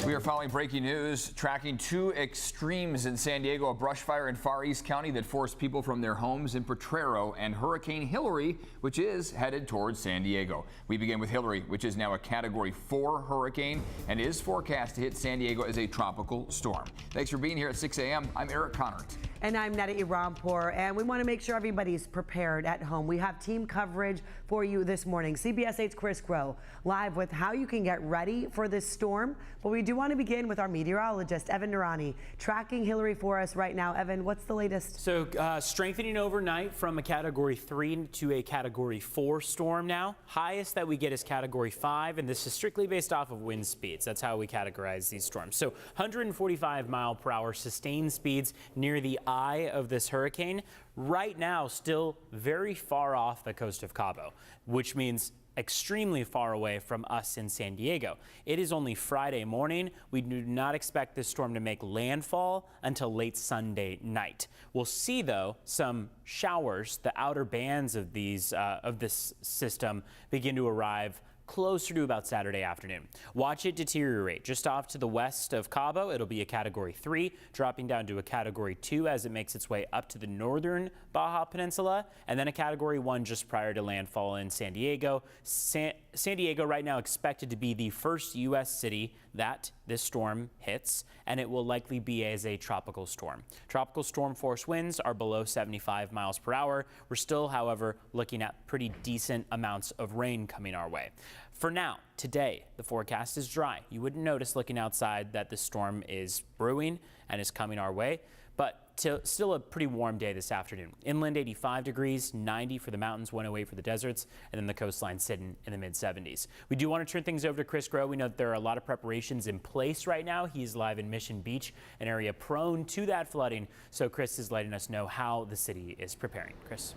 We are following breaking news, tracking two extremes in San Diego, a brush fire in Far East County that forced people from their homes in Potrero, and Hurricane Hilary, which is headed towards San Diego. We begin with Hilary, which is now a Category 4 hurricane and is forecast to hit San Diego as a tropical storm. Thanks for being here at 6 a.m. I'm Eric Connert. And I'm Netta Irampour, and we want to make sure everybody's prepared at home. We have team coverage for you this morning. CBS 8's Chris Crow live with how you can get ready for this storm. But we do want to begin with our meteorologist, Evan Nurani, tracking Hilary for us right now. Evan, what's the latest? So strengthening overnight from a Category 3 to a Category 4 storm now. Highest that we get is Category 5, and this is strictly based off of wind speeds. That's how we categorize these storms. So 145 mile per hour sustained speeds near the eye of this hurricane. Right now, still very far off the coast of Cabo, which means extremely far away from us in San Diego. It is only Friday morning. We do not expect this storm to make landfall until late Sunday night. We'll see, though, some showers. The outer bands of this system begin to arrive closer to about Saturday afternoon. Watch it deteriorate. Just off to the west of Cabo, it'll be a Category 3, dropping down to a Category 2 as it makes its way up to the northern Baja Peninsula, and then a Category 1 just prior to landfall in San Diego. San Diego right now expected to be the first U.S. city that this storm hits, and it will likely be as a tropical storm. Tropical storm force winds are below 75 miles per hour. We're still, however, looking at pretty decent amounts of rain coming our way. For now, today, the forecast is dry. You wouldn't notice looking outside that the storm is brewing and is coming our way, but still a pretty warm day this afternoon. Inland 85 degrees, 90 for the mountains, 108 for the deserts, and then the coastline sitting in the mid-70s. We do want to turn things over to Chris Crow. We know that there are a lot of preparations in place right now. He's live in Mission Beach, an area prone to that flooding. So Chris is letting us know how the city is preparing. Chris.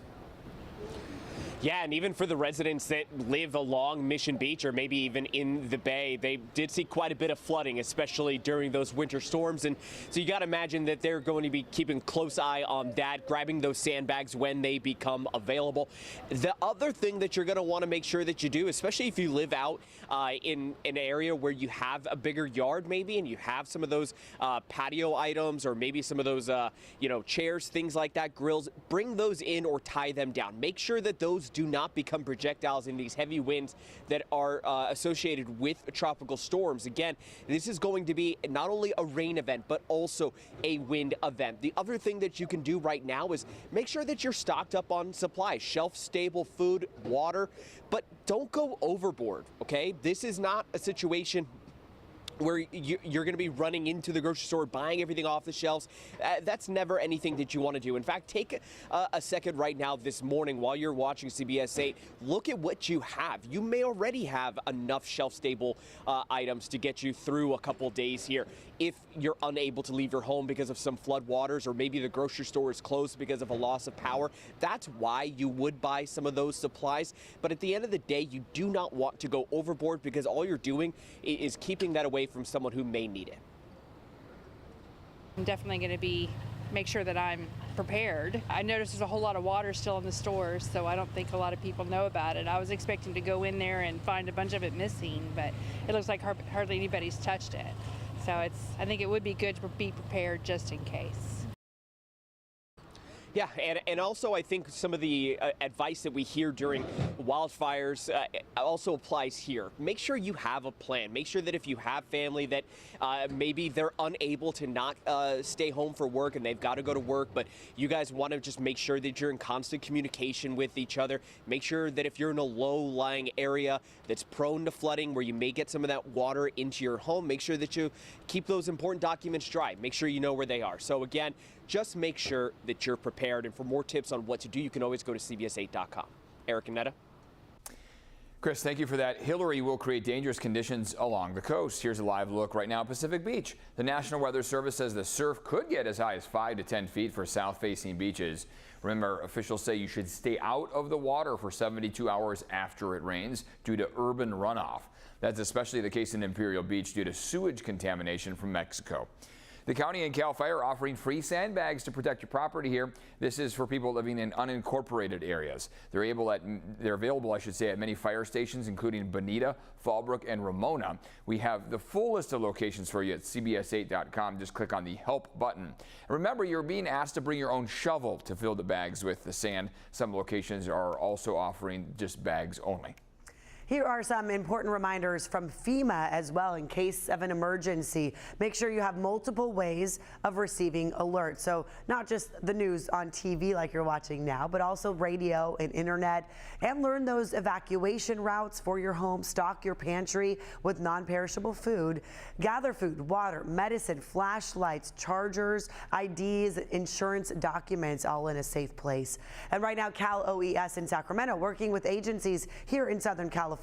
Yeah, and even for the residents that live along Mission Beach or maybe even in the Bay, they did see quite a bit of flooding, especially during those winter storms. And so you got to imagine that they're going to be keeping close eye on that, grabbing those sandbags when they become available. The other thing that you're going to want to make sure that you do, especially if you live out in an area where you have a bigger yard maybe, and you have some of those patio items or maybe some of those, chairs, things like that, grills, bring those in or tie them down. Make sure that those do not become projectiles in these heavy winds that are associated with tropical storms. Again, this is going to be not only a rain event, but also a wind event. The other thing that you can do right now is make sure that you're stocked up on supplies, shelf-stable food, water, but don't go overboard, okay? This is not a situation where you're going to be running into the grocery store, buying everything off the shelves. That's never anything that you want to do. In fact, take a second right now this morning while you're watching CBS 8. Look at what you have. You may already have enough shelf-stable items to get you through a couple days here. If you're unable to leave your home because of some flood waters, or maybe the grocery store is closed because of a loss of power, that's why you would buy some of those supplies. But at the end of the day, you do not want to go overboard, because all you're doing is keeping that away from someone who may need it. I'm definitely going to make sure that I'm prepared. I noticed there's a whole lot of water still in the stores, so I don't think a lot of people know about it. I was expecting to go in there and find a bunch of it missing, but it looks like hardly anybody's touched it. So I think it would be good to be prepared just in case. Yeah, and also I think some of the advice that we hear during wildfires also applies here. Make sure you have a plan. Make sure that if you have family that maybe they're unable to not stay home for work and they've got to go to work, but you guys want to just make sure that you're in constant communication with each other. Make sure that if you're in a low-lying area that's prone to flooding, where you may get some of that water into your home, make sure that you keep those important documents dry. Make sure you know where they are. So again, just make sure that you're prepared. And for more tips on what to do, you can always go to CBS8.com. Eric and Netta. Chris, thank you for that. Hilary will create dangerous conditions along the coast. Here's a live look right now at Pacific Beach. The National Weather Service says the surf could get as high as 5 to 10 feet for south-facing beaches. Remember, officials say you should stay out of the water for 72 hours after it rains due to urban runoff. That's especially the case in Imperial Beach due to sewage contamination from Mexico. The county and CAL FIRE are offering free sandbags to protect your property here. This is for people living in unincorporated areas. They're available, I should say, at many fire stations, including Bonita, Fallbrook, and Ramona. We have the full list of locations for you at CBS8.com. Just click on the Help button. And remember, you're being asked to bring your own shovel to fill the bags with the sand. Some locations are also offering just bags only. Here are some important reminders from FEMA as well in case of an emergency. Make sure you have multiple ways of receiving alerts. So not just the news on TV like you're watching now, but also radio and internet, and learn those evacuation routes for your home. Stock your pantry with non-perishable food. Gather food, water, medicine, flashlights, chargers, IDs, insurance documents, all in a safe place. And right now, Cal OES in Sacramento working with agencies here in Southern California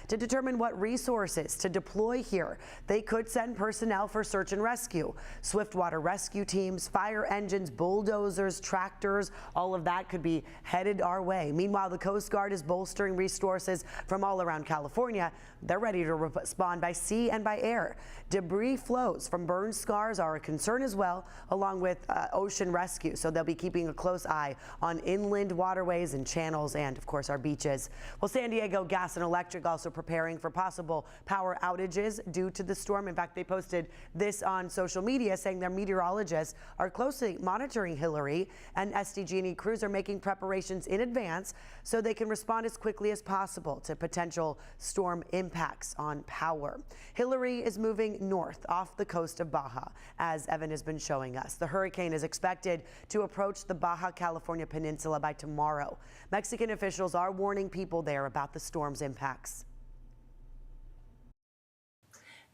to determine what resources to deploy here. They could send personnel for search and rescue, swiftwater rescue teams, fire engines, bulldozers, tractors, all of that could be headed our way. Meanwhile, the Coast Guard is bolstering resources from all around California. They're ready to respond by sea and by air. Debris flows from burn scars are a concern as well, along with ocean rescue. So they'll be keeping a close eye on inland waterways and channels and, of course, our beaches. Well, San Diego Gas and Electric also preparing for possible power outages due to the storm. In fact, they posted this on social media saying their meteorologists are closely monitoring Hilary, and SDG&E crews are making preparations in advance so they can respond as quickly as possible to potential storm impacts on power. Hilary is moving north off the coast of Baja, as Evan has been showing us. The hurricane is expected to approach the Baja California Peninsula by tomorrow. Mexican officials are warning people there about the storm's impacts.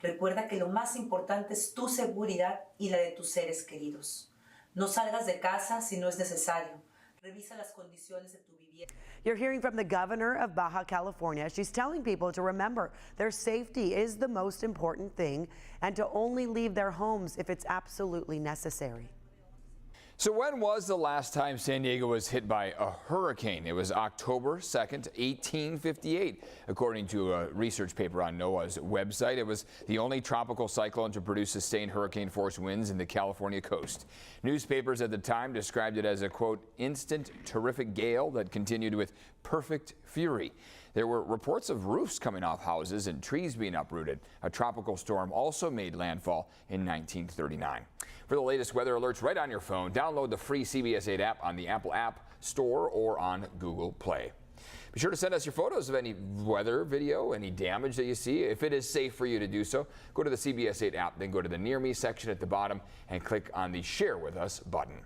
Recuerda que lo más importante es tu seguridad y la de tus seres queridos. No salgas de casa si no es necesario. Revisa las condiciones de tu vivienda. You're hearing from the governor of Baja California. She's telling people to remember their safety is the most important thing and to only leave their homes if it's absolutely necessary. So when was the last time San Diego was hit by a hurricane? It was October 2nd, 1858. According to a research paper on NOAA's website, it was the only tropical cyclone to produce sustained hurricane force winds in the California coast. Newspapers at the time described it as a, quote, instant terrific gale that continued with perfect fury. There were reports of roofs coming off houses and trees being uprooted. A tropical storm also made landfall in 1939. For the latest weather alerts right on your phone, download the free CBS 8 app on the Apple App Store or on Google Play. Be sure to send us your photos of any weather video, any damage that you see. If it is safe for you to do so, go to the CBS 8 app, then go to the Near Me section at the bottom and click on the Share With Us button.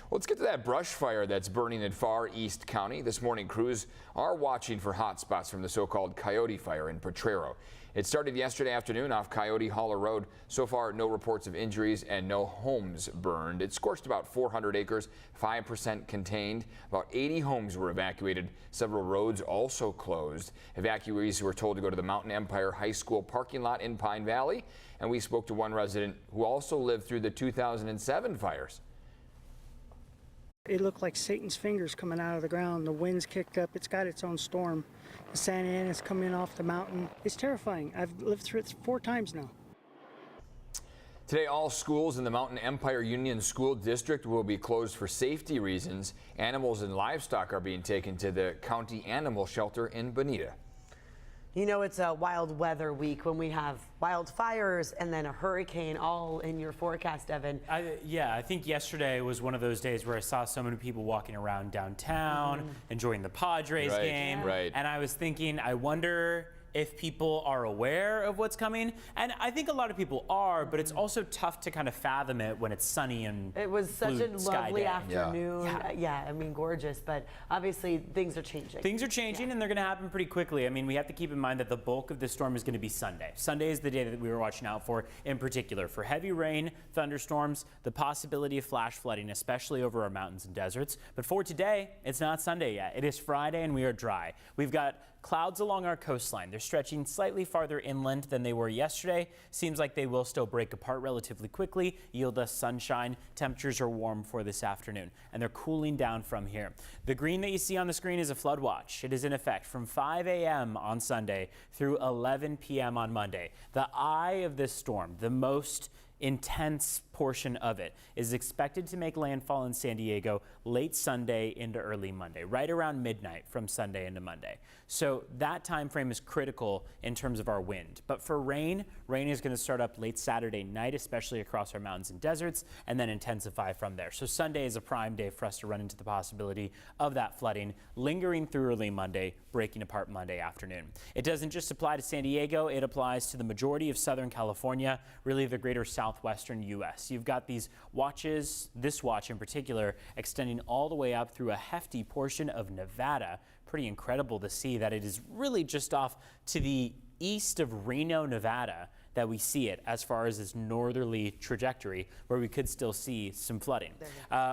Let's get to that brush fire that's burning in Far East County. This morning, crews are watching for hot spots from the so-called Coyote Fire in Potrero. It started yesterday afternoon off Coyote Holler Road. So far, no reports of injuries and no homes burned. It scorched about 400 acres, 5% contained. About 80 homes were evacuated. Several roads also closed. Evacuees were told to go to the Mountain Empire High School parking lot in Pine Valley. And we spoke to one resident who also lived through the 2007 fires. It looked like Satan's fingers coming out of the ground. The wind's kicked up. It's got its own storm. The Santa Ana's coming off the mountain. It's terrifying. I've lived through it 4 times now. Today, all schools in the Mountain Empire Union School District will be closed for safety reasons. Animals and livestock are being taken to the county animal shelter in Bonita. You know, it's a wild weather week when we have wildfires and then a hurricane all in your forecast, Evan. Yeah, I think yesterday was one of those days where I saw so many people walking around downtown, enjoying the Padres game. Right. And I was thinking, I wonder if people are aware of what's coming. And I think a lot of people are, but it's also tough to kind of fathom it when it's sunny and it was such a lovely afternoon. Yeah. I mean, gorgeous, but obviously things are changing. Things are changing and they're going to happen pretty quickly. I mean, we have to keep in mind that the bulk of this storm is going to be Sunday. Sunday is the day that we were watching out for, in particular for heavy rain, thunderstorms, the possibility of flash flooding, especially over our mountains and deserts. But for today, it's not Sunday yet. It is Friday and we are dry. We've got clouds along our coastline. They're stretching slightly farther inland than they were yesterday. Seems like they will still break apart relatively quickly, yield us sunshine. Temperatures are warm for this afternoon, and they're cooling down from here. The green that you see on the screen is a flood watch. It is in effect from 5 a.m. on Sunday through 11 p.m. on Monday. The eye of this storm, the most intense portion of it is expected to make landfall in San Diego late Sunday into early Monday, right around midnight from Sunday into Monday. So that time frame is critical in terms of our wind. But for rain is going to start up late Saturday night, especially across our mountains and deserts, and then intensify from there. So Sunday is a prime day for us to run into the possibility of that flooding lingering through early Monday, breaking apart Monday afternoon. It doesn't just apply to San Diego, it applies to the majority of Southern California, really the greater southwestern U.S. You've got these watches, this watch in particular, extending all the way up through a hefty portion of Nevada. Pretty incredible to see that it is really just off to the east of Reno, Nevada, that we see it as far as this northerly trajectory where we could still see some flooding.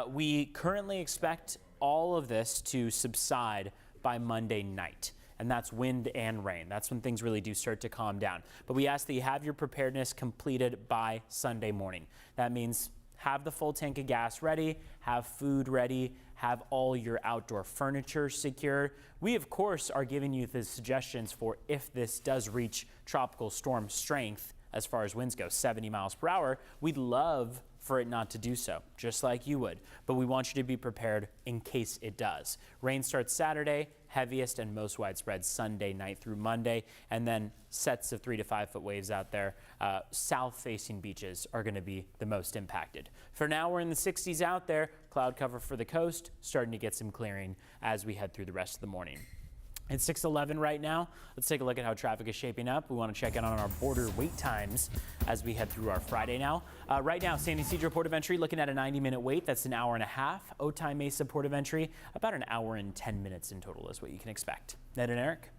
We currently expect all of this to subside by Monday night. And that's wind and rain. That's when things really do start to calm down. But we ask that you have your preparedness completed by Sunday morning. That means have the full tank of gas ready, have food ready, have all your outdoor furniture secure. We, of course, are giving you the suggestions for if this does reach tropical storm strength as far as winds go, 70 miles per hour. We'd love for it not to do so, just like you would. But we want you to be prepared in case it does. Rain starts Saturday, heaviest and most widespread Sunday night through Monday, and then sets of 3 to 5 foot waves out there. South-facing beaches are going to be the most impacted. For now, we're in the 60s out there. Cloud cover for the coast, starting to get some clearing as we head through the rest of the morning. It's 6:11 right now. Let's take a look at how traffic is shaping up. We want to check in on our border wait times as we head through our Friday now. Right now, San Ysidro Port of Entry looking at a 90-minute wait. That's an hour and a half. Otay Mesa Port of Entry, about an hour and 10 minutes in total is what you can expect. Ned and Eric.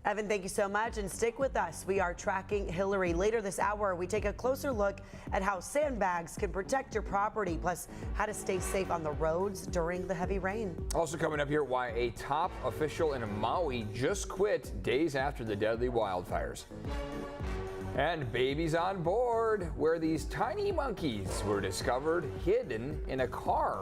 Evan, thank you so much, and stick with us. We are tracking Hilary. Later this hour, we take a closer look at how sandbags can protect your property, plus how to stay safe on the roads during the heavy rain. Also coming up here, why a top official in Maui just quit days after the deadly wildfires. And babies on board, where these tiny monkeys were discovered hidden in a car.